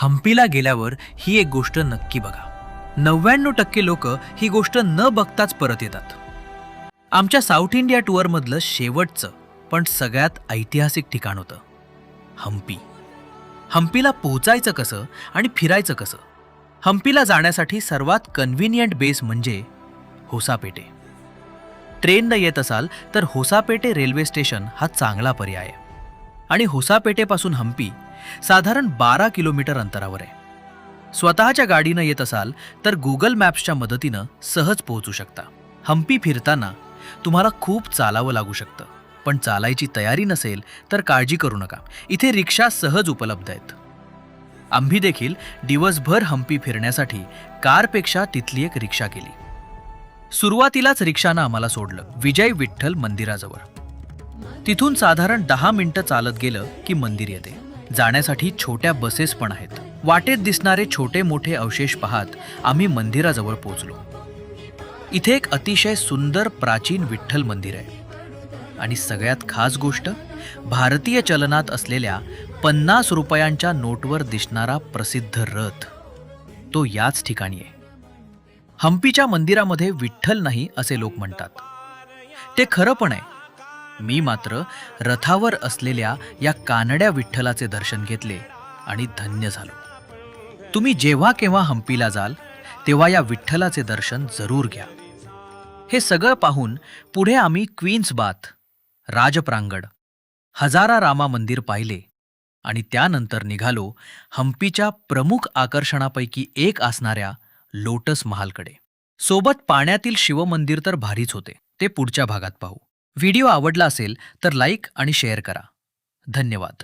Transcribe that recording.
हम्पीला गेल्यावर ही एक गोष्ट नक्की बघा. 99% लोक ही गोष्ट न बघताच परत येतात. आमच्या साऊथ इंडिया टूअरमधलं शेवटचं पण सगळ्यात ऐतिहासिक ठिकाण होतं हम्पी. हम्पीला पोहोचायचं कसं आणि फिरायचं कसं? हम्पीला जाण्यासाठी सर्वात कन्व्हिनियंट बेस म्हणजे होसापेटे. ट्रेननं येत असाल तर होसापेटे रेल्वे स्टेशन हा चांगला पर्याय आहे. आणि होसापेटेपासून हम्पी साधारण 12 किलोमीटर अंतरावर आहे. स्वतःच्या गाडीनं येत असाल तर गुगल मॅप्सच्या मदतीनं सहज पोहोचू शकता. हम्पी फिरताना तुम्हाला खूप चालावं लागू शकतं, पण चालायची तयारी नसेल तर काळजी करू नका, इथे रिक्षा सहज उपलब्ध आहेत. आम्ही देखील दिवसभर हम्पी फिरण्यासाठी कारपेक्षा तिथली एक रिक्षा केली. सुरुवातीलाच रिक्षानं आम्हाला सोडलं विजय विठ्ठल मंदिराजवळ. तिथून साधारण 10 मिनिटं चालत गेलं की मंदिर येते. जाण्यासाठी छोट्या बसेस पण आहेत. वाटेत दिसणारे छोटे मोठे अवशेष पाहत आम्ही मंदिराजवळ पोहोचलो. इथे एक अतिशय सुंदर प्राचीन विठ्ठल मंदिर आहे. आणि सगळ्यात खास गोष्ट, भारतीय चलनात असलेल्या 50 रुपयांच्या नोटवर दिसणारा प्रसिद्ध रथ तो याच ठिकाणी आहे. हम्पीच्या मंदिरामध्ये विठ्ठल नाही असे लोक म्हणतात. ते खरं पण आहे. मी मात्र रथावर असलेल्या या कानड्या विठ्ठलाचे दर्शन घेतले आणि धन्य झालो. तुम्ही जेव्हा केव्हा हम्पीला जाल तेव्हा या विठ्ठलाचे दर्शन जरूर घ्या. हे सगळं पाहून पुढे आम्ही क्वीन्स बाथ, राजप्रांगण, हजारा रामा मंदिर पाहिले आणि त्यानंतर निघालो हम्पीच्या प्रमुख आकर्षणापैकी एक असणाऱ्या लोटस महालकडे. सोबत पाण्यातील शिवमंदिर तर भारीच होते. ते पुढच्या भागात पाहू. व्हिडिओ आवडला असेल तर लाईक आणि शेअर करा. धन्यवाद.